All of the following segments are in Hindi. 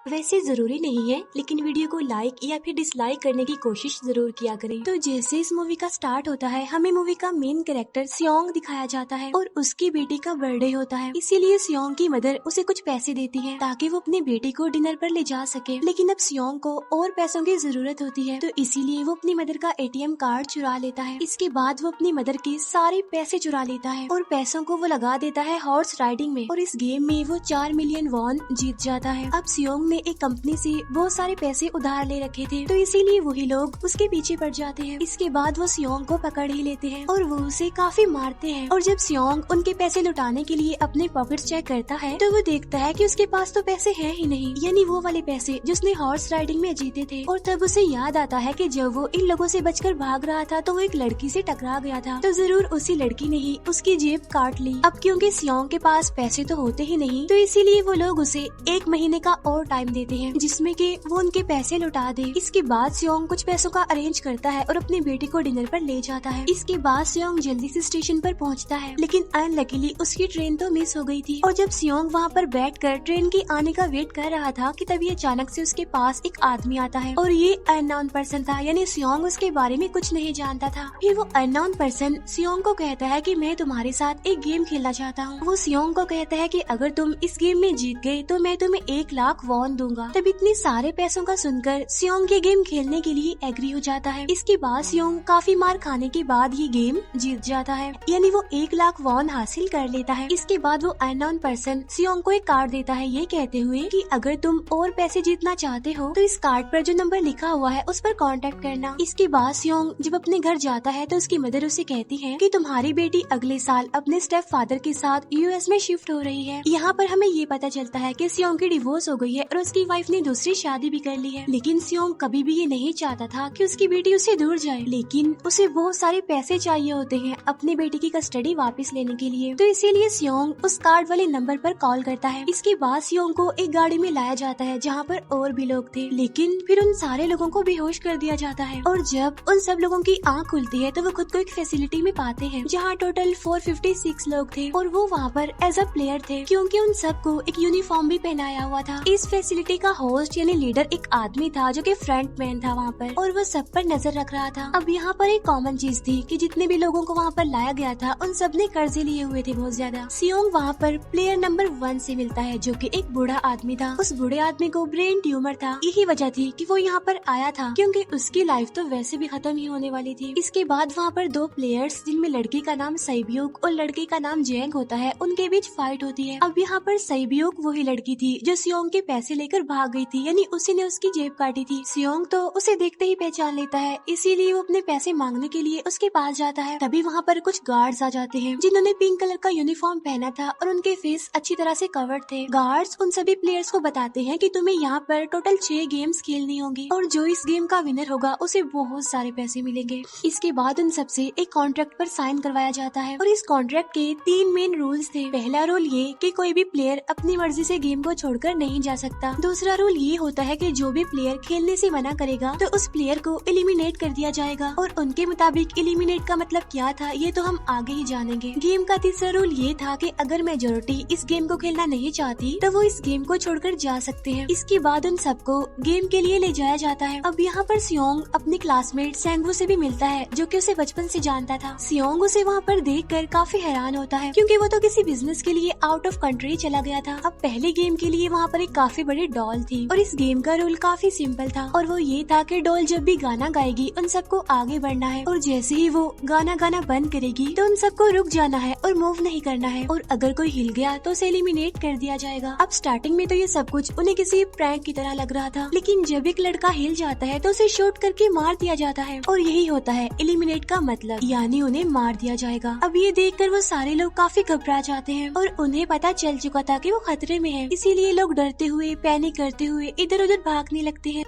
वैसे जरूरी नहीं है, लेकिन वीडियो को लाइक या फिर डिसलाइक करने की कोशिश जरूर किया करें। तो जैसे इस मूवी का स्टार्ट होता है, हमें मूवी का मेन कैरेक्टर सियोंग दिखाया जाता है और उसकी बेटी का बर्थडे होता है। इसीलिए सियोंग की मदर उसे कुछ पैसे देती है ताकि वो अपनी बेटी को डिनर पर ले जा सके। लेकिन अब सियोंग को और पैसों की जरूरत होती है, तो इसीलिए वो अपनी मदर का ATM कार्ड चुरा लेता है। इसके बाद वो अपनी मदर के सारे पैसे चुरा लेता है और पैसों को वो लगा देता है हॉर्स राइडिंग में, और इस गेम में वो 4 मिलियन वॉन जीत जाता है। अब सियोंग ने एक कंपनी से बहुत सारे पैसे उधार ले रखे थे, तो इसीलिए वही लोग उसके पीछे पड़ जाते हैं। इसके बाद वो सियोंग को पकड़ ही लेते हैं और वो उसे काफी मारते हैं। और जब सियोंग उनके पैसे लुटाने के लिए अपने पॉकेट चेक करता है, तो वो देखता है कि उसके पास तो पैसे हैं ही नहीं, यानी वो वाले पैसे जिसने हॉर्स राइडिंग में जीते थे। और तब उसे याद आता है कि जब वो इन लोगों से बचकर भाग रहा था तो वो एक लड़की से टकरा गया था, तो जरूर उसी लड़की ने ही उसकी जेब काट ली। अब क्योंकि सियोंग के पास पैसे तो होते ही नहीं, तो इसीलिए वो लोग उसे 1 महीने का और टाइम देते हैं जिसमें कि वो उनके पैसे लौटा दे। इसके बाद सियोंग कुछ पैसों का अरेंज करता है और अपनी बेटी को डिनर पर ले जाता है। इसके बाद सियोंग जल्दी से स्टेशन पर पहुंचता है, लेकिन अनलकीली उसकी ट्रेन तो मिस हो गई थी। और जब सियोंग वहाँ पर बैठकर ट्रेन के आने का वेट कर रहा था कि तभी अचानक से उसके पास एक आदमी आता है, और ये अननोन पर्सन था, यानी सियोंग उसके बारे में कुछ नहीं जानता था। फिर वो अननोन पर्सन सियोंग को कहता है कि मैं तुम्हारे साथ एक गेम खेलना चाहता हूँ। वो सियोंग को कहता है कि अगर तुम इस गेम में जीत गए तो मैं तुम्हें 1 लाख वॉन दूंगा। तब इतने सारे पैसों का सुनकर सियोंग ये गेम खेलने के लिए एग्री हो जाता है। इसके बाद सियोंग काफी मार खाने के बाद ये गेम जीत जाता है, यानी वो 1 लाख वॉन हासिल कर लेता है। इसके बाद वो अननोन पर्सन सियोंग को एक कार्ड देता है, ये कहते हुए कि अगर तुम और पैसे जीतना चाहते हो तो इस कार्ड पर जो नंबर लिखा हुआ है उस पर कांटेक्ट करना। इसके बाद सियोंग जब अपने घर जाता है तो उसकी मदर उसे कहती है कि तुम्हारी बेटी अगले साल अपने स्टेप फादर के साथ US में शिफ्ट हो रही है। यहाँ पर हमें ये पता चलता है कि सियोंग की डिवोर्स हो गई है और उसकी वाइफ ने दूसरी शादी भी कर ली है। लेकिन सियोंग कभी भी ये नहीं चाहता था कि उसकी बेटी उससे दूर जाए, लेकिन उसे बहुत सारे पैसे चाहिए होते हैं अपनी बेटी की कस्टडी वापस लेने के लिए, तो इसीलिए सियोंग उस कार्ड वाले नंबर पर कॉल करता है। इसके बाद सियोंग को एक गाड़ी में लाया जाता है जहाँ पर और भी लोग थे, लेकिन फिर उन सारे लोगों को बेहोश कर दिया जाता है। और जब उन सब लोगों की आँख खुलती है तो वो खुद को एक फैसिलिटी में पाते हैं जहाँ टोटल 456 लोग थे, और वो वहाँ पर एज अ प्लेयर थे क्योंकि उन सबको एक यूनिफॉर्म भी पहनाया हुआ था। इस फैसिलिटी का होस्ट यानी लीडर एक आदमी था जो कि फ्रंट मैन था वहाँ पर, और वो सब पर नजर रख रहा था। अब यहाँ पर एक कॉमन चीज थी कि जितने भी लोगों को वहाँ पर लाया गया था उन सब ने कर्जे लिए हुए थे बहुत ज्यादा। सियोंग वहाँ पर प्लेयर नंबर 1 से मिलता है जो कि एक बूढ़ा आदमी था। उस बूढ़े आदमी को ब्रेन ट्यूमर था, यही वजह थी कि वो यहाँ पर आया था क्योंकि उसकी लाइफ तो वैसे भी खत्म ही होने वाली थी। इसके बाद वहाँ पर 2 प्लेयर्स जिनमें लड़की का नाम सैब्यूक और लड़के का नाम जेंग होता है, उनके बीच फाइट होती है। अब यहाँ पर सैब्यूक वही लड़की थी जो सियोंग के पैसे लेकर भाग गई थी, यानी उसी ने उसकी जेब काटी थी। सियोंग तो उसे देखते ही पहचान लेता है, इसीलिए वो अपने पैसे मांगने के लिए उसके पास जाता है। तभी वहाँ पर कुछ गार्ड्स आ जाते हैं जिन्होंने पिंक कलर का यूनिफॉर्म पहना था और उनके फेस अच्छी तरह से कवर्ड थे। गार्ड्स उन सभी प्लेयर्स को बताते हैं कि तुम्हें यहाँ पर टोटल 6 गेम्स खेलनी होंगी और जो इस गेम का विनर होगा उसे बहुत सारे पैसे मिलेंगे। इसके बाद उन सबसे एक कॉन्ट्रैक्ट पर साइन करवाया जाता है, और इस कॉन्ट्रैक्ट के 3 मेन रूल्स थे। पहला रूल ये कि कोई भी प्लेयर अपनी मर्जी से गेम को छोड़कर नहीं जा सकता। दूसरा रूल ये होता है कि जो भी प्लेयर खेलने से मना करेगा तो उस प्लेयर को एलिमिनेट कर दिया जाएगा, और उनके मुताबिक एलिमिनेट का मतलब क्या था ये तो हम आगे ही जानेंगे। गेम का तीसरा रूल ये था कि अगर मेजोरिटी इस गेम को खेलना नहीं चाहती तो वो इस गेम को छोड़कर जा सकते हैं। इसके बाद उन सबको गेम के लिए ले जाया जाता है। अब यहाँ पर सियोंग अपने क्लासमेट सेंगवू से भी मिलता है जो कि उसे बचपन से जानता था। सियोंग उसे वहाँ पर देखकर काफी हैरान होता है क्योंकि वो तो किसी बिजनेस के लिए आउट ऑफ कंट्री चला गया था। अब पहले गेम के लिए वहाँ पर एक काफी बड़ी डॉल थी, और इस गेम का रूल काफी सिंपल था, और वो ये था कि डॉल जब भी गाना गाएगी उन सबको आगे बढ़ना है, और जैसे ही वो गाना बंद करेगी तो उन सबको रुक जाना है और मूव नहीं करना है, और अगर कोई हिल गया तो उसे एलिमिनेट कर दिया जाएगा। अब स्टार्टिंग में तो ये सब कुछ उन्हें किसी प्रैंक की तरह लग रहा था, लेकिन जब एक लड़का हिल जाता है तो उसे शूट करके मार दिया जाता है, और यही होता है एलिमिनेट का मतलब, यानी उन्हें मार दिया जाएगा। अब ये देखकर वो सारे लोग काफी घबरा जाते हैं और उन्हें पता चल चुका था कि वो खतरे में है, इसीलिए लोग डरते हुए पैनिक करते हुए इधर उधर भागने लगते हैं।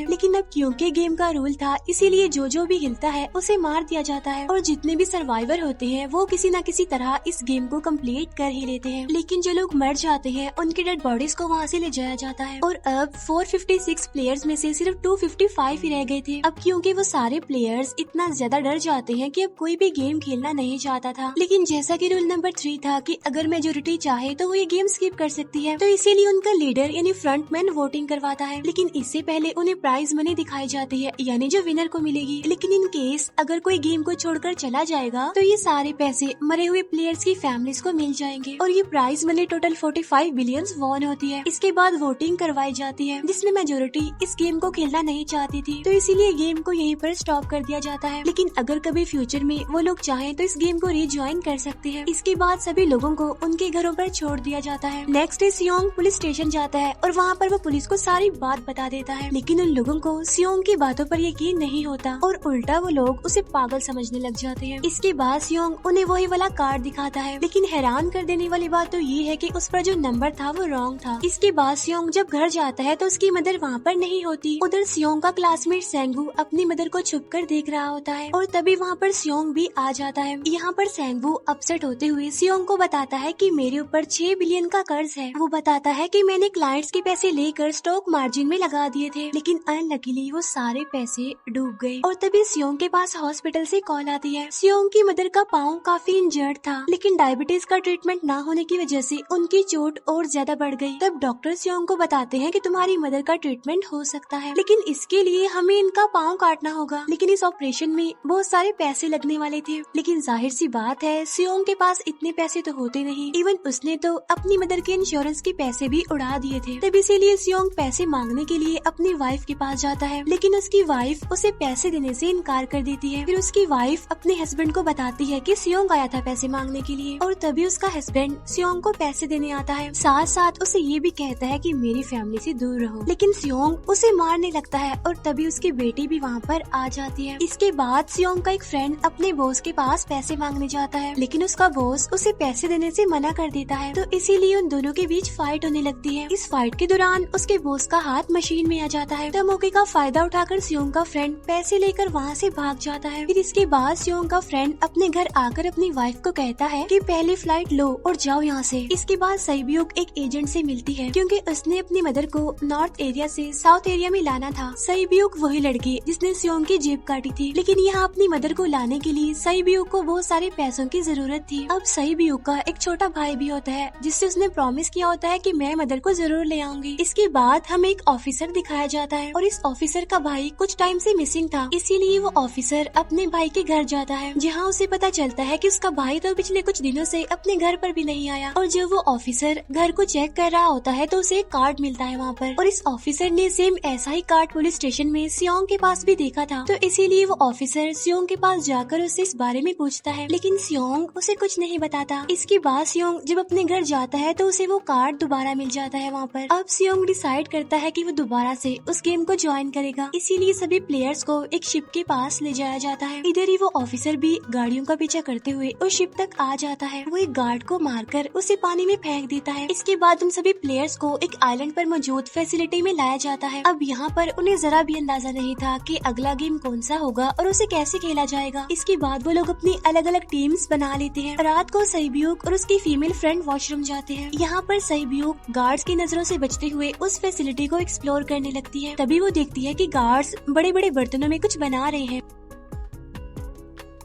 लेकिन अब क्योंकि गेम का रूल था, इसीलिए जो भी हिलता है उसे मार दिया जाता है और जितने भी सर्वाइवर होते हैं वो किसी न किसी तरह इस गेम को कंप्लीट कर ही लेते हैं। लेकिन जो लोग मर जाते हैं उनकी डेड बॉडीज को वहाँ से ले जाया जाता है और अब 456 प्लेयर्स में से सिर्फ 255 ही रह गए थे। अब क्योंकि वो सारे प्लेयर्स इतना ज्यादा डर जाते हैं कि अब कोई भी गेम खेलना नहीं चाहता था। लेकिन जैसा कि रूल नंबर 3 था कि अगर मेजोरिटी चाहे तो वो ये गेम स्किप कर सकती है, तो इसीलिए उनका लीडर यानी फ्रंटमैन वोटिंग करवाता है। लेकिन इससे पहले उन्हें प्राइज मनी दिखाई जाती है, यानी जो विनर को मिलेगी। लेकिन इन केस अगर कोई गेम को छोड़कर चला जाएगा तो ये सारे पैसे मरे हुए प्लेयर्स की फैमिलीज को मिल जाएंगे और ये prize money total 45 billion won होती है। इसके बाद वोटिंग करवाई जाती है जिसमें मेजोरिटी इस गेम को खेलना नहीं चाहती थी, तो इसीलिए गेम को यहीं पर स्टॉप कर दिया जाता है। लेकिन अगर कभी फ्यूचर में वो लोग चाहें तो इस गेम को रीज्वाइन कर सकते हैं। इसके बाद सभी लोगों को उनके घरों पर छोड़ दिया जाता है। नेक्स्ट डे सियोंग पुलिस स्टेशन जाता है और वहाँ पर वो पुलिस को सारी बात बता देता है। लेकिन उन लोगों को सियोंग की बातों पर यकीन नहीं होता और उल्टा वो लोग उसे पागल समझने लग जाते हैं। इसके बाद सियोंग उन्हें वही वाला कार्ड दिखाता है, लेकिन हैरान कर देने वाली बात तो ये है कि उस पर जो नंबर था वो रॉन्ग था। इसके बाद सियोंग जब घर जाता है तो उसकी मदर वहाँ पर नहीं होती। उधर सियोंग का क्लासमेट सेंगू अपनी मदर को छुपकर देख रहा होता है और तभी वहाँ पर सियोंग भी आ जाता है। यहाँ पर सेंगू अपसेट होते हुए सियोंग को बताता है कि मेरे ऊपर 6 बिलियन का कर्ज है। वो बताता है कि मैंने क्लाइंट्स के पैसे लेकर स्टॉक मार्जिन में लगा दिए थे, लेकिन अनलकीली वो सारे पैसे डूब गए। और तभी सियोंग के पास हॉस्पिटल से कॉल आती है। सियोंग की मदर का पाँव काफी इंजर्ड था, लेकिन डायबिटीज का ट्रीटमेंट न होने की वजह से उनकी चोट और ज्यादा बढ़ गई। तब डॉक्टर सियोंग को बताते हैं कि तुम्हारी मदर का ट्रीटमेंट हो सकता है, लेकिन इसके लिए हमें इनका पाँव काटना होगा। लेकिन इस ऑपरेशन में बहुत सारे पैसे लगने वाले थे। लेकिन जाहिर सी बात है सियोंग के पास इतने पैसे तो होते नहीं। इवन उसने तो अपनी मदर के इंश्योरेंस के पैसे भी उड़ा दिए थे। तब इसीलिए सियोंग पैसे मांगने के लिए अपनी वाइफ के पास जाता है, लेकिन उसकी वाइफ उसे पैसे देने से इनकार कर देती है। फिर उसकी वाइफ अपने हस्बैंड को बताती है कि सियोंग आया था पैसे मांगने के लिए और तभी उसका हस्बैंड सियोंग को पैसे देने आता है। साथ साथ उसे ये भी कहता है कि मेरी फैमिली से दूर रहो। लेकिन सियोंग उसे मारने लगता है और तभी उसकी बेटी भी वहाँ पर आ जाती है। इसके बाद सियोंग का एक फ्रेंड अपने बॉस के पास पैसे मांगने जाता है, लेकिन उसका बॉस उसे पैसे देने से मना कर देता है, तो इसीलिए उन दोनों के बीच फाइट होने लगती है। इस फाइट के दौरान उसके बॉस का हाथ मशीन में आ जाता है, तो मौके का फायदा उठाकर सियोंग का फ्रेंड पैसे लेकर वहाँ से भाग जाता है। फिर इसके बाद सियोंग का फ्रेंड अपने घर आकर अपनी वाइफ को कहता है कि पहले फ्लाइट लो और जाओ यहाँ से। इसके बाद सईब्यूक एक एजेंट से मिलती है, क्योंकि उसने अपनी मदर को नॉर्थ एरिया से साउथ एरिया में लाना था। सईब्यूक वही लड़की जिसने सियोंग की जेब काटी थी, लेकिन यहाँ अपनी मदर को लाने के लिए सईब्यूक को बहुत सारे पैसों की जरूरत थी। अब सईब्यूक का एक छोटा भाई भी होता है जिससे उसने प्रॉमिस किया होता है कि मैं मदर को जरूर ले आऊंगी। इसके बाद हमें एक ऑफिसर दिखाया जाता है और इस ऑफिसर का भाई कुछ टाइम से मिसिंग था, इसीलिए वो ऑफिसर अपने भाई के घर जाता है, जहाँ उसे पता चलता है कि उसका भाई तो पिछले कुछ दिनों से अपने घर पर भी नहीं आया। और जब वो ऑफिसर घर को चेक कर रहा होता है तो उसे एक कार्ड मिलता है वहाँ पर, और इस ऑफिसर ने सेम ऐसा ही कार्ड पुलिस स्टेशन में सियोंग के पास भी देखा था, तो इसीलिए वो ऑफिसर सियोंग के पास जाकर उससे इस बारे में पूछता है, लेकिन सियोंग उसे कुछ नहीं बताता। इसके बाद सियोंग जब अपने घर जाता है तो उसे वो कार्ड दोबारा मिल जाता है वहाँ पर। अब सियोंग डिसाइड करता है कि वो दोबारा से उस गेम को ज्वाइन करेगा, इसीलिए सभी प्लेयर्स को एक शिप के पास ले जाया जाता है। इधर ही वो ऑफिसर भी गाड़ियों का पीछा करते हुए उस शिप तक आ जाता है। वो एक गार्ड को मारकर उसे पानी में फेंक देता है। इसके बाद उन सभी प्लेयर्स को एक आइलैंड पर मौजूद फैसिलिटी में लाया जाता है। अब यहाँ पर उन्हें जरा भी अंदाजा नहीं था कि अगला गेम कौन सा होगा और उसे कैसे खेला जाएगा। इसके बाद वो लोग अपनी अलग अलग टीम्स बना लेते हैं। रात को सईब्यूक और उसकी फीमेल फ्रेंड वॉशरूम जाते हैं। यहाँ पर सईब्यूक गार्ड्स की नजरों से बचते हुए उस फैसिलिटी को एक्सप्लोर करने लगती है। तभी वो देखती है कि गार्ड्स बड़े बड़े बर्तनों में कुछ बना रहे हैं,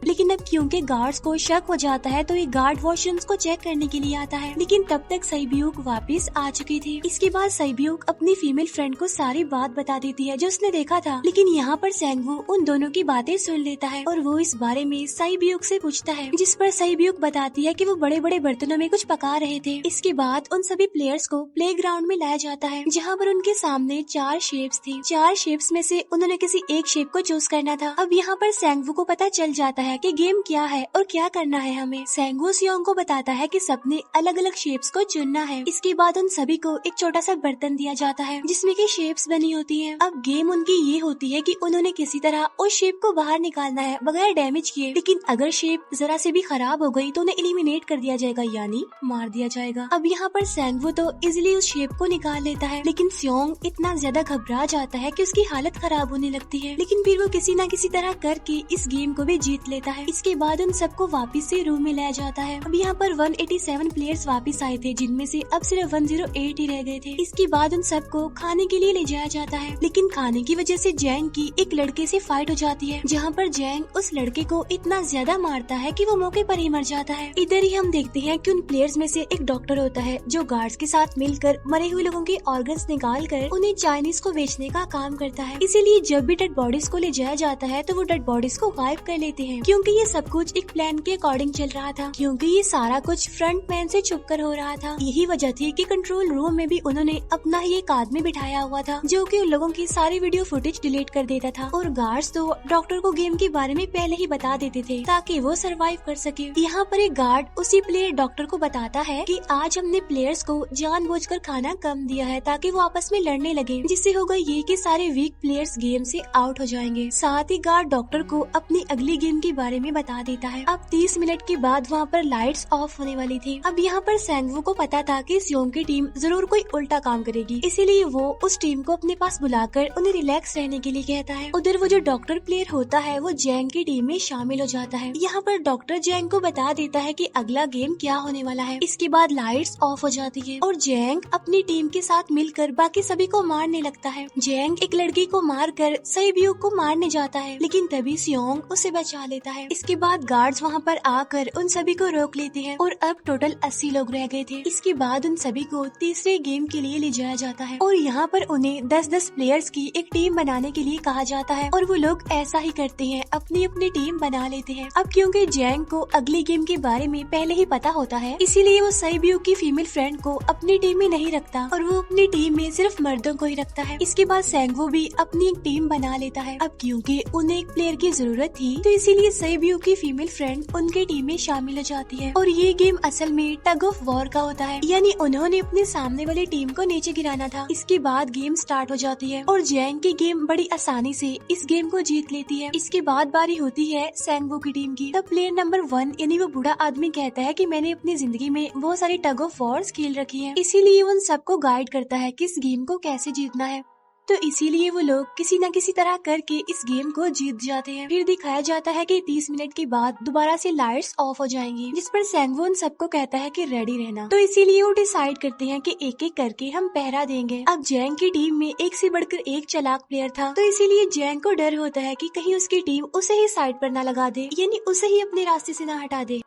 लेकिन अब क्योंकि गार्ड्स को शक हो जाता है तो ये गार्ड वॉशरूम्स को चेक करने के लिए आता है, लेकिन तब तक सईब्यूक वापस आ चुकी थी। इसके बाद सईब्यूक अपनी फीमेल फ्रेंड को सारी बात बता देती है जो उसने देखा था, लेकिन यहाँ पर सेंगवू उन दोनों की बातें सुन लेता है और वो इस बारे में सईब्यूक से पूछता है, जिस पर सईब्यूक बताती है कि वो बड़े बड़े बर्तनों में कुछ पका रहे थे। इसके बाद उन सभी प्लेयर्स को प्ले ग्राउंड में लाया जाता है, जहाँ पर उनके सामने 4 शेप्स थी। 4 शेप्स में से उन्होंने किसी एक शेप को चूज करना था। अब यहाँ पर सेंगवू को पता चल जाता है कि कि गेम क्या है और क्या करना है हमें। सेंगवू सियोंग को बताता है कि सबने अलग अलग शेप्स को चुनना है। इसके बाद उन सभी को एक छोटा सा बर्तन दिया जाता है जिसमें की शेप्स बनी होती है। अब गेम उनकी ये होती है कि उन्होंने किसी तरह उस शेप को बाहर निकालना है बगैर डैमेज किए, लेकिन अगर शेप जरा से भी खराब हो गई तो उन्हें एलिमिनेट कर दिया जाएगा, यानी मार दिया जाएगा। अब यहाँ पर सेंगवू तो इजिली उस शेप को निकाल लेता है, लेकिन सियोंग इतना ज्यादा घबरा जाता है कि उसकी हालत खराब होने लगती है, लेकिन फिर वो किसी न किसी तरह करके इस गेम को भी जीत लेता है। इसके बाद उन सबको वापस से रूम में लाया जाता है। अब यहाँ पर 187 प्लेयर्स वापस आए थे, जिनमें से अब सिर्फ 108 ही रह गए थे। इसके बाद उन सबको खाने के लिए ले जाया जाता है, लेकिन खाने की वजह से जैंग की एक लड़के से फाइट हो जाती है, जहाँ पर जैंग उस लड़के को इतना ज्यादा मारता है कि वो मौके पर ही मर जाता है। इधर ही हम देखते हैं कि उन प्लेयर्स में से एक डॉक्टर होता है जो गार्ड्स के साथ मिलकर मरे हुए लोगों के ऑर्गन्स निकाल कर उन्हें चाइनीज को बेचने का काम करता है। इसीलिए जब भी डेड बॉडीज को ले जाया जाता है तो वो डेड बॉडीज को गायब कर लेते हैं, क्योंकि ये सब कुछ एक प्लान के अकॉर्डिंग चल रहा था, क्योंकि ये सारा कुछ फ्रंट मैन से छुप कर हो रहा था। यही वजह थी कि कंट्रोल रूम में भी उन्होंने अपना ही एक आदमी बिठाया हुआ था जो कि उन लोगों की सारी वीडियो फुटेज डिलीट कर देता था, और गार्ड्स तो डॉक्टर को गेम के बारे में पहले ही बता देते थे ताकि वो सरवाइव कर सके। यहाँ पर एक गार्ड उसी प्लेयर डॉक्टर को बताता है कि आज हमने प्लेयर्स को जानबूझकर खाना कम दिया है ताकि वो आपस में लड़ने लगे, जिससे होगा ये कि सारे वीक प्लेयर्स गेम से आउट हो जाएंगे। साथ ही गार्ड डॉक्टर को अपनी अगली गेम के बारे में बता देता है। अब 30 मिनट के बाद वहाँ पर लाइट्स ऑफ होने वाली थी। अब यहाँ पर सेंगवू को पता था कि सियोंग की टीम जरूर कोई उल्टा काम करेगी, इसीलिए वो उस टीम को अपने पास बुलाकर उन्हें रिलैक्स रहने के लिए कहता है। उधर वो जो डॉक्टर प्लेयर होता है वो जैंग की टीम में शामिल हो जाता है। यहाँ पर डॉक्टर जैंग को बता देता है कि अगला गेम क्या होने वाला है। इसके बाद लाइट्स ऑफ हो जाती है और जैंग अपनी टीम के साथ मिलकर बाकी सभी को मारने लगता है। जैंग एक लड़की को मारकर सईब्यू को मारने जाता है, लेकिन तभी सियोंग उसे बचा लेता है। इसके बाद गार्ड्स वहाँ पर आकर उन सभी को रोक लेते हैं और अब टोटल 80 लोग रह गए थे। इसके बाद उन सभी को तीसरे गेम के लिए ले जाया जाता है और यहाँ पर उन्हें 10-10 प्लेयर्स की एक टीम बनाने के लिए कहा जाता है, और वो लोग ऐसा ही करते हैं, अपनी अपनी टीम बना लेते हैं। अब क्योंकि जैंग को अगली गेम के बारे में पहले ही पता होता है, इसीलिए वो सईब्यू की फीमेल फ्रेंड को अपनी टीम में नहीं रखता और वो अपनी टीम में सिर्फ मर्दों को ही रखता है। इसके बाद सेंगवू भी अपनी एक टीम बना लेता है। अब क्योंकि उन्हें एक प्लेयर की जरूरत थी तो इसीलिए सईब्यू की फीमेल फ्रेंड उनके टीम में शामिल हो जाती है, और ये गेम असल में टग ऑफ वॉर का होता है, यानी उन्होंने अपने सामने वाली टीम को नीचे गिराना था। इसके बाद गेम स्टार्ट हो जाती है और जैंग की गेम बड़ी आसानी से इस गेम को जीत लेती है। इसके बाद बारी होती है सेंगवू की टीम की। तब प्लेयर नंबर 1 यानी वो बूढ़ा आदमी कहता है कि मैंने अपनी जिंदगी में बहुत सारी टग ऑफ वॉर खेल रखी है, इसीलिए उन सबको गाइड करता है कि इस गेम को कैसे जीतना है। तो इसीलिए वो लोग किसी न किसी तरह करके इस गेम को जीत जाते हैं। फिर दिखाया जाता है कि 30 मिनट के बाद दोबारा से लाइट्स ऑफ हो जाएंगी, जिस पर सेंगवू उन सबको कहता है कि रेडी रहना। तो इसीलिए वो डिसाइड करते हैं कि एक एक करके हम पहरा देंगे। अब जैंग की टीम में एक से बढ़कर एक चालाक प्लेयर था, तो इसीलिए जैंग को डर होता है कि कहीं उसकी टीम उसे ही साइड पर न लगा दे, यानी उसे ही अपने रास्ते से न हटा दे।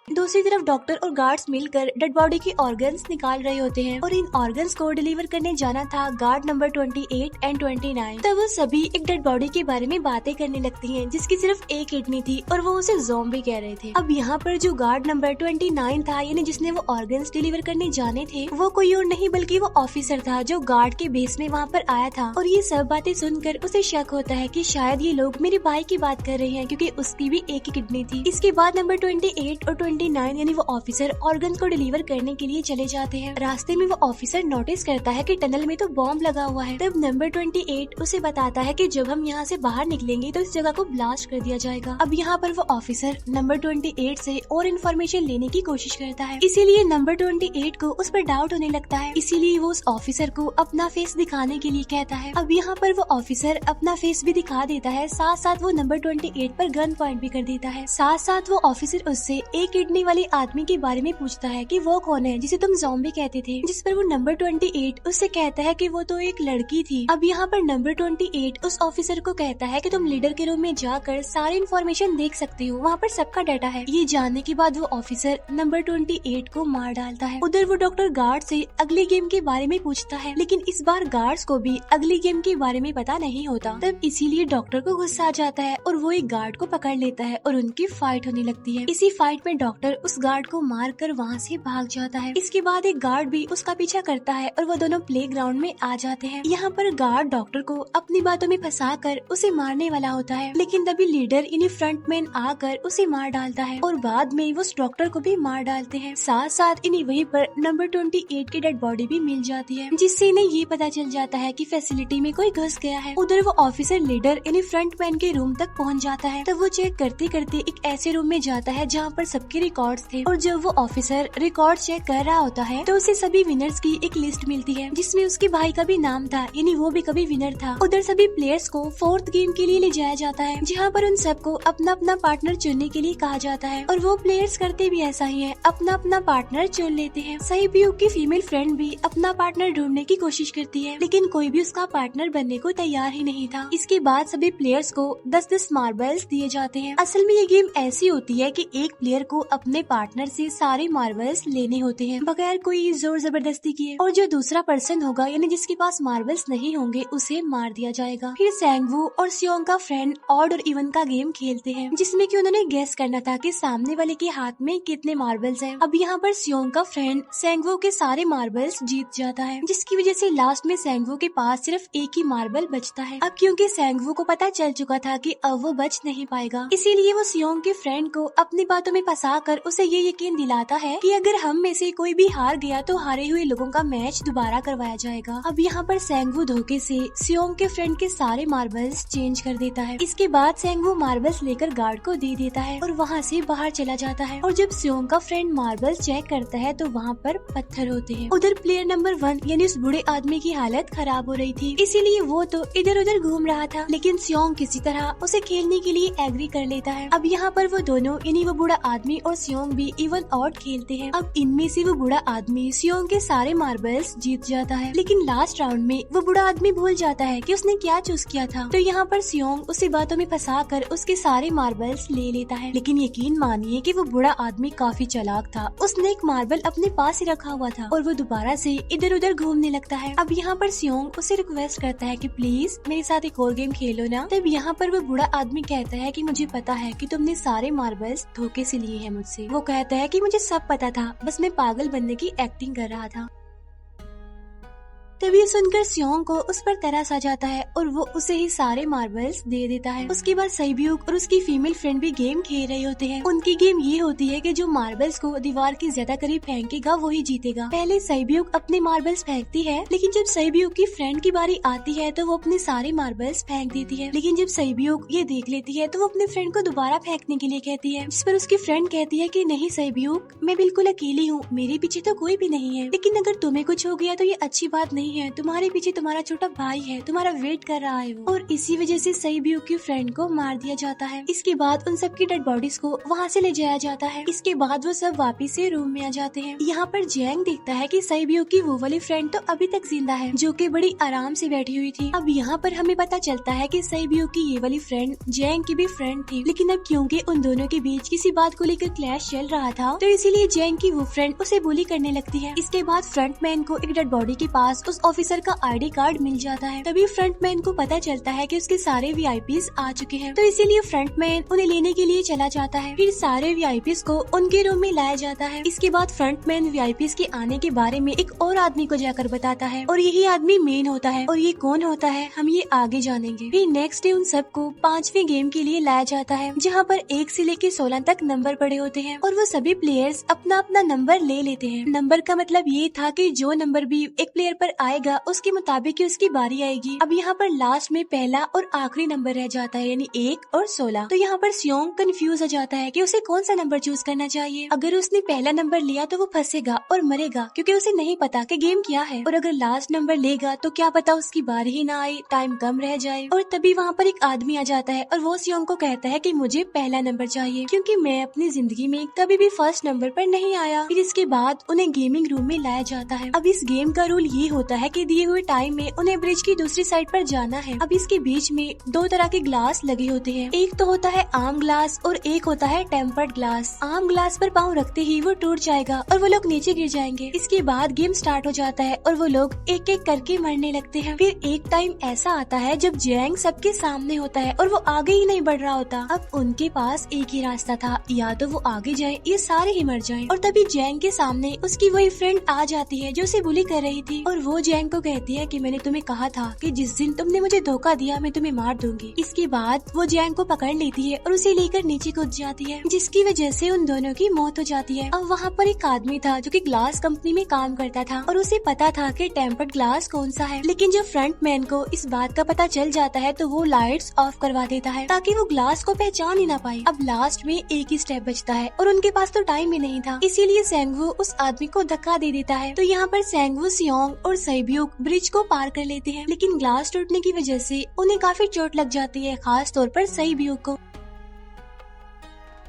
दूसरी तरफ डॉक्टर और गार्ड्स मिलकर डेड बॉडी के ऑर्गन्स निकाल रहे होते हैं और इन ऑर्गन्स को डिलीवर करने जाना था गार्ड नंबर 28 एंड 29। तब वो सभी एक डेड बॉडी के बारे में बातें करने लगती हैं जिसकी सिर्फ एक किडनी थी और वो उसे ज़ॉम्बी कह रहे थे। अब यहाँ पर जो गार्ड नंबर 29 था, यानी जिसने वो ऑर्गन्स डिलीवर करने जाने थे, वो कोई और नहीं बल्कि वो ऑफिसर था जो गार्ड के बेस में वहाँ पर आया था। और ये सब बातें सुनकर उसे शक होता है कि शायद ये लोग मेरे भाई की बात कर रहे हैं, क्योंकि उसकी भी एक ही किडनी थी। इसके बाद नंबर 28 और 29 यानी वो ऑफिसर ऑर्गन को डिलीवर करने के लिए चले जाते हैं। रास्ते में वो ऑफिसर नोटिस करता है कि टनल में तो बॉम्ब लगा हुआ है। तब नंबर 28 उसे बताता है कि जब हम यहाँ से बाहर निकलेंगे तो इस जगह को ब्लास्ट कर दिया जाएगा। अब यहाँ पर वो ऑफिसर नंबर 28 से और इन्फॉर्मेशन लेने की कोशिश करता है, इसीलिए नंबर 28 को उस पर डाउट होने लगता है, इसीलिए वो उस ऑफिसर को अपना फेस दिखाने के लिए कहता है। अब यहाँ पर वो ऑफिसर अपना फेस भी दिखा देता है, साथ साथ वो नंबर 28 पर गन पॉइंट भी कर देता है। साथ साथ वो ऑफिसर उससे एक किडनी वाली आदमी के बारे में पूछता है कि वो कौन है जिसे तुम ज़ॉम्बी कहते थे, जिस पर वो नंबर 28 उससे कहता है कि वो तो एक लड़की थी। अब यहाँ पर नंबर 28 उस ऑफिसर को कहता है कि तुम लीडर के रूम में जाकर सारी इन्फॉर्मेशन देख सकते हो, वहाँ पर सबका डाटा है। ये जानने के बाद वो ऑफिसर नंबर 28 को मार डालता है। उधर वो डॉक्टर गार्ड से अगली गेम के बारे में पूछता है, लेकिन इस बार गार्ड्स को भी अगली गेम के बारे में पता नहीं होता। तब इसीलिए डॉक्टर को गुस्सा आ जाता है और वो एक गार्ड को पकड़ लेता है और उनकी फाइट होने लगती है। इसी फाइट में डॉक्टर उस गार्ड को मार कर वहाँ से भाग जाता है। इसके बाद एक गार्ड भी उसका पीछा करता है और वो दोनों प्लेग्राउंड में आ जाते हैं। यहाँ पर गार्ड डॉक्टर को अपनी बातों में फंसा कर उसे मारने वाला होता है, लेकिन तभी लीडर यानी फ्रंटमैन आकर उसे मार डालता है और बाद में वो उस डॉक्टर को भी मार डालते हैं। साथ साथ इन्हें वहीं पर नंबर 28 की डेड बॉडी भी मिल जाती है, जिससे इन्हें ये पता चल जाता है कि फैसिलिटी में कोई घुस गया है। उधर वो ऑफिसर लीडर यानी फ्रंटमैन के रूम तक पहुंच जाता है। तब वो चेक करते करते एक ऐसे रूम में जाता है जहाँ पर सबके रिकॉर्ड्स थे, और जब वो ऑफिसर रिकॉर्ड चेक कर रहा होता है तो उसे सभी विनर्स की एक लिस्ट मिलती है, जिसमें उसके भाई का भी नाम था, यानी वो भी कभी विनर था। उधर सभी प्लेयर्स को 4th गेम के लिए ले जाया जाता है, जहाँ पर उन सबको अपना अपना पार्टनर चुनने के लिए कहा जाता है, और वो प्लेयर्स करते भी ऐसा ही है, अपना अपना पार्टनर चुन लेते हैं। सहबीयूक की फीमेल फ्रेंड भी अपना पार्टनर ढूंढने की कोशिश करती है, लेकिन कोई भी उसका पार्टनर बनने को तैयार ही नहीं था। इसके बाद सभी प्लेयर्स को 10-10 मार्बल्स दिए जाते हैं। असल में ये गेम ऐसी होती है कि एक प्लेयर को अपने पार्टनर से सारे मार्बल्स लेने होते हैं बगैर कोई जोर जबरदस्ती किए, और जो दूसरा पर्सन होगा यानी जिसके पास मार्बल्स नहीं होंगे उसे मार दिया जाएगा। फिर सैंगवू और सियोंग का फ्रेंड ऑड और इवन का गेम खेलते हैं, जिसमें कि उन्होंने गेस करना था कि सामने वाले के हाथ में कितने मार्बल्स हैं। अब यहाँ पर सियोंग का फ्रेंड सैंगवू के सारे मार्बल्स जीत जाता है, जिसकी वजह से लास्ट में सैंगवू के पास सिर्फ एक ही मार्बल बचता है। अब क्योंकि सैंगवू को पता चल चुका था कि अब वो बच नहीं पाएगा, इसीलिए वो सियोंग के फ्रेंड को अपनी बातों में फंसा कर उसे ये यकीन दिलाता है कि अगर हम में से कोई भी हार गया तो हारे हुए लोगों का मैच दोबारा करवाया जाएगा। अब यहाँ पर सैंगवू धोखे से सियोंग के फ्रेंड के सारे मार्बल्स चेंज कर देता है। इसके बाद सैंगवू मार्बल्स लेकर गार्ड को दे देता है और वहाँ से बाहर चला जाता है, और जब सियोंग का फ्रेंड मार्बल्स चेक करता है तो वहाँ पर पत्थर होते हैं। उधर प्लेयर नंबर 1 यानी उस बूढ़े आदमी की हालत खराब हो रही थी, इसीलिए वो तो इधर उधर घूम रहा था, लेकिन सियोंग किसी तरह उसे खेलने के लिए एग्री कर लेता है। अब यहाँ पर वो दोनों यानी वो बूढ़ा आदमी और सियोंग भी इवन ऑड खेलते हैं। अब इनमें से वो बूढ़ा आदमी सियोंग के सारे मार्बल्स जीत जाता है, लेकिन लास्ट राउंड में वो बूढ़ा आदमी भूल जाता है कि उसने क्या चूज किया था। तो यहाँ पर सियोंग उसी बातों में फंसा कर उसके सारे मार्बल्स ले लेता है, लेकिन यकीन मानिए कि वो बूढ़ा आदमी काफी चालाक था। उसने एक मार्बल अपने पास ही रखा हुआ था और वो दोबारा से इधर उधर घूमने लगता है। अब यहाँ पर सियोंग उसे रिक्वेस्ट करता है कि प्लीज मेरे साथ एक और गेम खेलो ना। तब यहाँ पर वो बूढ़ा आदमी कहता है कि मुझे पता है कि तुमने सारे मार्बल्स धोखे से लिए हैं मुझसे। वो कहता है कि मुझे सब पता था, बस मैं पागल बनने की एक्टिंग कर रहा था। तभी सुनकर सियोंग को उस पर तरस आ जाता है और वो उसे ही सारे मार्बल्स दे देता है। उसके बाद सहबीयूक और उसकी फीमेल फ्रेंड भी गेम खेल रहे होते हैं। उनकी गेम ये होती है कि जो मार्बल्स को दीवार के ज्यादा करीब फेंकेगा वो ही जीतेगा। पहले सहबीयूक अपने मार्बल्स फेंकती है, लेकिन जब सहबीयूक की फ्रेंड की बारी आती है तो वो अपने सारे मार्बल्स फेंक देती है। लेकिन जब सहबीयूक ये देख लेती है तो वो अपने फ्रेंड को दोबारा फेंकने के लिए कहती है, जिस पर उसकी फ्रेंड कहती है कि नहीं सहबीयूक, मैं बिल्कुल अकेली हूँ, मेरे पीछे तो कोई भी नहीं है, लेकिन अगर तुम्हें कुछ हो गया तो ये अच्छी बात नहीं है, तुम्हारे पीछे तुम्हारा छोटा भाई है, तुम्हारा वेट कर रहा है वो। और इसी वजह से सहबीयूक की फ्रेंड को मार दिया जाता है। इसके बाद उन सबकी डेड बॉडीज को वहाँ से ले जाया जाता है। इसके बाद वो सब वापिस से रूम में आ जाते हैं। यहाँ पर जैंग देखता है कि सहबीयूक की वो वाली फ्रेंड तो अभी तक जिंदा है, जो कि बड़ी आराम से बैठी हुई थी। अब यहाँ पर हमें पता चलता है कि सहबीयूक की ये वाली फ्रेंड जैंग की भी फ्रेंड थी, लेकिन अब क्योंकि उन दोनों के बीच किसी बात को लेकर क्लैश चल रहा था तो इसीलिए जैंग की वो फ्रेंड उसे बुली करने लगती है। इसके बाद फ्रंटमैन को एक डेड बॉडी के पास उस ऑफिसर का आईडी कार्ड मिल जाता है। तभी फ्रंटमैन को पता चलता है कि उसके सारे वीआईपीज आ चुके हैं, तो इसीलिए फ्रंटमैन उन्हें लेने के लिए चला जाता है। फिर सारे वीआईपीज को उनके रूम में लाया जाता है। इसके बाद फ्रंटमैन वीआईपीज के आने के बारे में एक और आदमी को जाकर बताता है, और यही आदमी मेन होता है। और ये कौन होता है हम ये आगे जानेंगे। फिर नेक्स्ट डे उन सबको 5वें गेम के लिए लाया जाता है, जहाँ पर 1 से लेकर 16 तक नंबर पड़े होते हैं, और वो सभी प्लेयर्स अपना अपना नंबर ले लेते हैं। नंबर का मतलब ये था कि जो नंबर भी एक प्लेयर पर आएगा उसके मुताबिक ही उसकी बारी आएगी। अब यहाँ पर लास्ट में पहला और आखिरी नंबर रह जाता है, यानी 1 और 16। तो यहाँ पर सियोंग कंफ्यूज हो जाता है कि उसे कौन सा नंबर चूज करना चाहिए। अगर उसने पहला नंबर लिया तो वो फंसेगा और मरेगा, क्योंकि उसे नहीं पता कि गेम क्या है। और अगर लास्ट नंबर लेगा तो क्या पता उसकी बारी ही ना आए, टाइम कम रह जाए। और तभी वहाँ पर एक आदमी आ जाता है और वो सियोंग को कहता है कि मुझे पहला नंबर चाहिए, क्योंकि मैं अपनी जिंदगी में कभी भी फर्स्ट नंबर पर नहीं आया। फिर इसके बाद उन्हें गेमिंग रूम में लाया जाता है। अब इस गेम का रूल ये होता है कि दिए हुए टाइम में उन्हें ब्रिज की दूसरी साइड पर जाना है। अब इसके बीच में दो तरह के ग्लास लगे होते हैं, एक तो होता है आम ग्लास और एक होता है टेम्पर्ड ग्लास। आम ग्लास पर पाँव रखते ही वो टूट जाएगा और वो लोग नीचे गिर जाएंगे। इसके बाद गेम स्टार्ट हो जाता है और वो लोग एक एक करके मरने लगते हैं। फिर एक टाइम ऐसा आता है जब जैंग सबके सामने होता है और वो आगे ही नहीं बढ़ रहा होता। अब उनके पास एक ही रास्ता था, या तो वो आगे जाए या सारे ही मर जाएं। और तभी जैंग के सामने उसकी वही फ्रेंड आ जाती है जो उसे बुली कर रही थी, और वो जैंग को कहती है कि मैंने तुम्हें कहा था कि जिस दिन तुमने मुझे धोखा दिया मैं तुम्हें मार दूंगी। इसके बाद वो जैंग को पकड़ लेती है और उसे लेकर नीचे कूद जाती है, जिसकी वजह से उन दोनों की मौत हो जाती है। अब वहाँ पर एक आदमी था जो कि ग्लास कंपनी में काम करता था और उसे पता था कि टेम्पर्ड ग्लास कौन सा है, लेकिन जब फ्रंट मैन को इस बात का पता चल जाता है तो वो लाइट्स ऑफ करवा देता है ताकि वो ग्लास को पहचान ही ना पाए। अब लास्ट में एक ही स्टेप बचता है और उनके पास तो टाइम भी नहीं था, इसीलिए सेंगवू उस आदमी को धक्का दे देता है। तो यहाँ पर सेंगवू, सियोंग और सैब्यूक ब्रिज को पार कर लेते हैं, लेकिन ग्लास टूटने की वजह से उन्हें काफी चोट लग जाती है, खास तौर पर सैब्यूक को।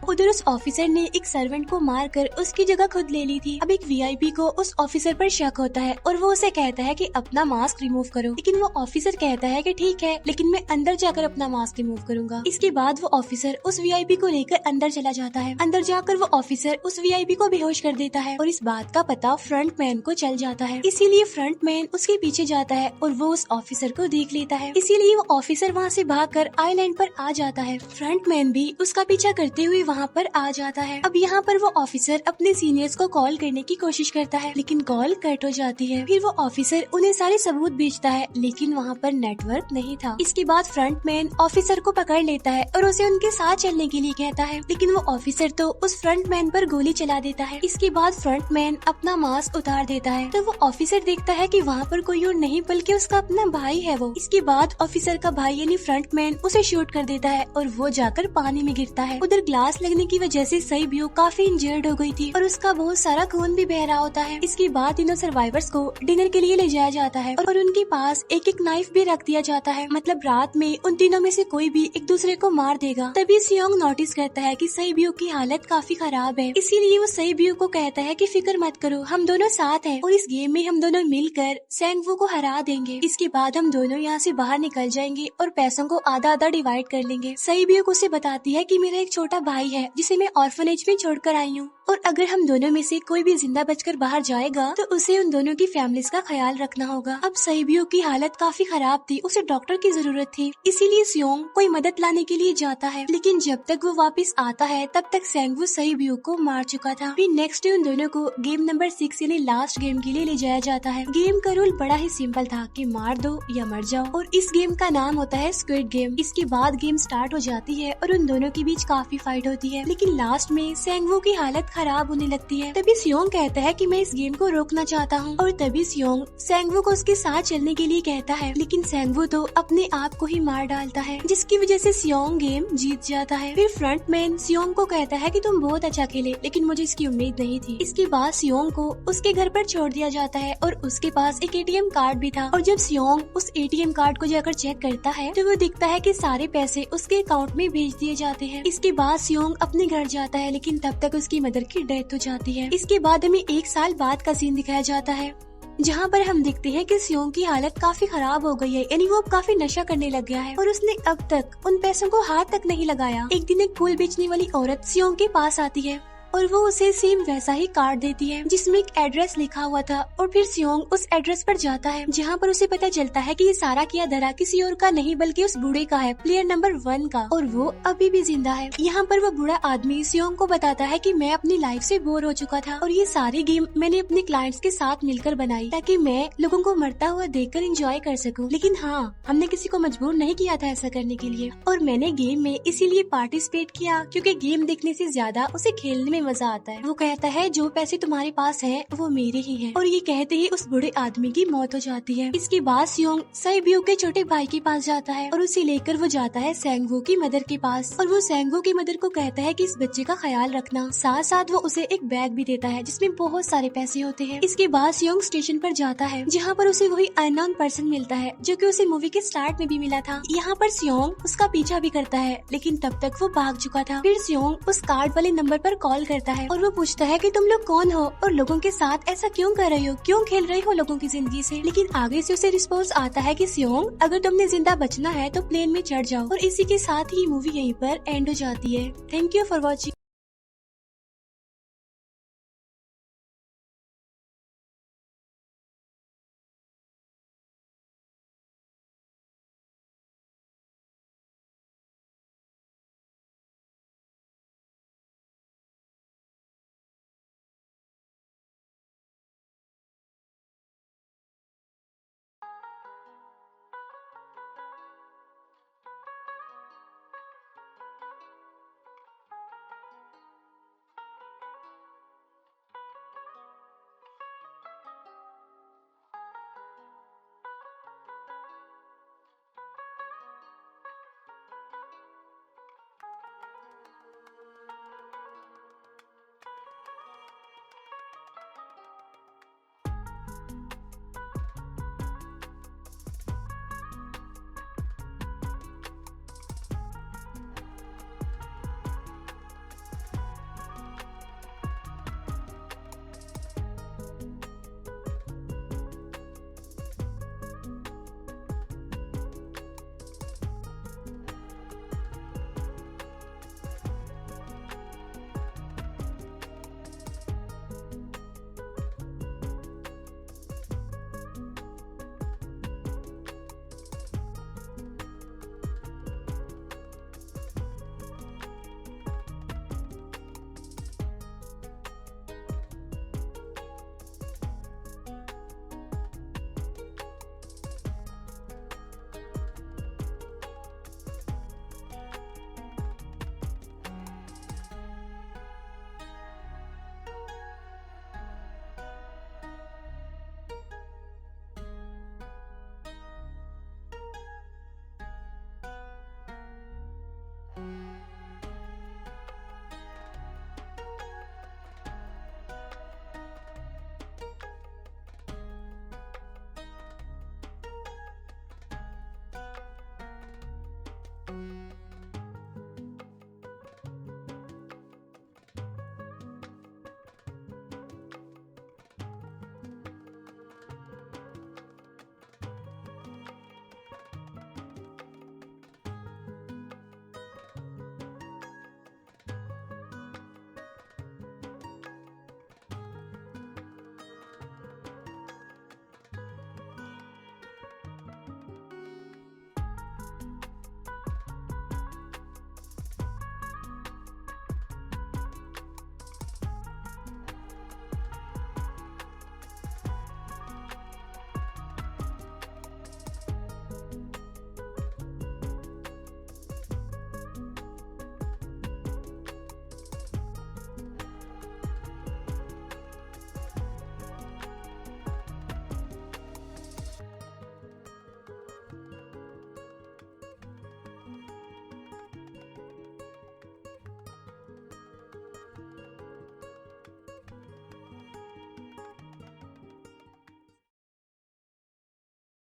उधर उस ऑफिसर ने एक सर्वेंट को मारकर उसकी जगह खुद ले ली थी। अब एक वीआईपी को उस ऑफिसर पर शक होता है और वो उसे कहता है कि अपना मास्क रिमूव करो, लेकिन वो ऑफिसर कहता है कि ठीक है, लेकिन मैं अंदर जाकर अपना मास्क रिमूव करूंगा। इसके बाद वो ऑफिसर उस वीआईपी को लेकर अंदर चला जाता है। अंदर जाकर वो ऑफिसर उस वीआईपी को बेहोश कर देता है और इस बात का पता फ्रंट मैन को चल जाता है, इसीलिए फ्रंट मैन उसके पीछे जाता है और वो उस ऑफिसर को देख लेता है, इसीलिए वो ऑफिसर वहाँ से भागकर आइलैंड पर आ जाता है। फ्रंट मैन भी उसका पीछा करते हुए वहाँ पर आ जाता है। अब यहाँ पर वो ऑफिसर अपने सीनियर्स को कॉल करने की कोशिश करता है, लेकिन कॉल कट हो जाती है। फिर वो ऑफिसर उन्हें सारे सबूत भेजता है, लेकिन वहाँ पर नेटवर्क नहीं था। इसके बाद फ्रंट मैन ऑफिसर को पकड़ लेता है और उसे उनके साथ चलने के लिए कहता है, लेकिन वो ऑफिसर तो उस फ्रंट मैन पर गोली चला देता है। इसके बाद फ्रंट मैन अपना मास्क उतार देता है, तो वो ऑफिसर देखता है कि वहाँ पर कोई और नहीं बल्कि उसका अपना भाई है वो। इसके बाद ऑफिसर का भाई यानी फ्रंट मैन उसे शूट कर देता है और वो जाकर पानी में गिरता है। उधर ग्लास लगने की वजह से सैब्यूक काफी इंजर्ड हो गई थी और उसका बहुत सारा खून भी बह रहा होता है। इसके बाद तीनों सर्वाइवर्स को डिनर के लिए ले जाया जाता है और उनके पास एक एक नाइफ भी रख दिया जाता है, मतलब रात में उन तीनों में से कोई भी एक दूसरे को मार देगा। तभी सियोंग नोटिस करता है कि सैब्यूक की हालत काफी खराब है, इसीलिए वो सैब्यूक को कहता है कि फिक्र मत करो, हम दोनों साथ हैं और इस गेम में हम दोनों मिलकर सेंगवू को हरा देंगे। इसके बाद हम दोनों यहाँ से बाहर निकल जाएंगे और पैसों को आधा आधा डिवाइड कर लेंगे। सैब्यूक उसे बताती है कि मेरा एक छोटा भाई है जिसे मैं ऑर्फनेज में छोड़कर आई हूँ, और अगर हम दोनों में से कोई भी जिंदा बचकर बाहर जाएगा तो उसे उन दोनों की फैमिलीज का ख्याल रखना होगा। अब सैब्यूक की हालत काफी खराब थी, उसे डॉक्टर की जरूरत थी, इसीलिए सियोंग कोई मदद लाने के लिए जाता है, लेकिन जब तक वो वापस आता है तब तक सेंगवू सैब्यूक को मार चुका था। फिर नेक्स्ट डे उन दोनों को गेम नंबर 6 यानी लास्ट गेम के लिए ले जाया जाता है। गेम का रूल बड़ा ही सिंपल था कि मार दो या मर जाओ, और इस गेम का नाम होता है स्क्विड गेम। इसके बाद गेम स्टार्ट हो जाती है और उन दोनों के बीच काफी फाइट होती है, लेकिन लास्ट में सेंगवू की हालत खराब होने लगती है। तभी सियोंग कहता है कि मैं इस गेम को रोकना चाहता हूँ, और तभी सियोंग सेंगवू को उसके साथ चलने के लिए कहता है, लेकिन सेंगवू तो अपने आप को ही मार डालता है, जिसकी वजह से सियोंग गेम जीत जाता है। फिर फ्रंट मैन सियोंग को कहता है कि तुम बहुत अच्छा खेले, लेकिन मुझे इसकी उम्मीद नहीं थी। इसके बाद सियोंग को उसके घर पर छोड़ दिया जाता है और उसके पास एक एटीएम कार्ड भी था, और जब सियोंग उस एटीएम कार्ड को जाकर चेक करता है तो वो दिखता है कि सारे पैसे उसके अकाउंट में भेज दिए जाते हैं। इसके बाद सियोंग अपने घर जाता है, लेकिन तब तक उसकी मदर की डेथ हो जाती है। इसके बाद हमें 1 साल बाद का सीन दिखाया जाता है, जहाँ पर हम देखते हैं कि सियोंग की हालत काफी खराब हो गई है, यानी वो अब काफी नशा करने लग गया है और उसने अब तक उन पैसों को हाथ तक नहीं लगाया। एक दिन एक फूल बेचने वाली औरत सियोंग के पास आती है और वो उसे सेम वैसा ही कार्ड देती है जिसमें एक एड्रेस लिखा हुआ था, और फिर सियोंग उस एड्रेस पर जाता है, जहाँ पर उसे पता चलता है कि ये सारा किया धरा किसी और का नहीं बल्कि उस बूढ़े का है, प्लेयर नंबर 1 का, और वो अभी भी जिंदा है। यहाँ पर वो बूढ़ा आदमी सियोंग को बताता है कि मैं अपनी लाइफ से बोर हो चुका था और ये सारी गेम मैंने अपने क्लाइंट्स के साथ मिलकर बनाई ताकि मैं लोगों को मरता हुआ देखकर एंजॉय कर सकूं, लेकिन हाँ, हमने किसी को मजबूर नहीं किया था ऐसा करने के लिए, और मैंने गेम में इसीलिए पार्टिसिपेट किया क्योंकि गेम देखने से ज्यादा उसे खेलने में मजा आता है। वो कहता है जो पैसे तुम्हारे पास हैं वो मेरे ही हैं, और ये कहते ही उस बूढ़े आदमी की मौत हो जाती है। इसके बाद सियोंग सैब्यूक के छोटे भाई के पास जाता है और उसे लेकर वो जाता है सेंगवू की मदर के पास, और वो सेंगवू की मदर को कहता है कि इस बच्चे का ख्याल रखना, साथ साथ वो उसे एक बैग भी देता है जिसमें बहुत सारे पैसे होते हैं। इसके बाद सियोंग स्टेशन पर जाता है, जहाँ पर उसे वही अननोन पर्सन मिलता है जो कि उसे मूवी के स्टार्ट में भी मिला था। यहाँ पर सियोंग उसका पीछा भी करता है, लेकिन तब तक वो भाग चुका था। फिर सियोंग उस कार्ड वाले नंबर पर कॉल करता है और वो पूछता है कि तुम लोग कौन हो और लोगों के साथ ऐसा क्यों कर रहे हो, क्यों खेल रहे हो लोगों की जिंदगी से। लेकिन आगे से उसे रिस्पॉन्स आता है कि सियोंग, अगर तुमने जिंदा बचना है तो प्लेन में चढ़ जाओ। और इसी के साथ ही मूवी यहीं पर एंड हो जाती है। Thank you for watching.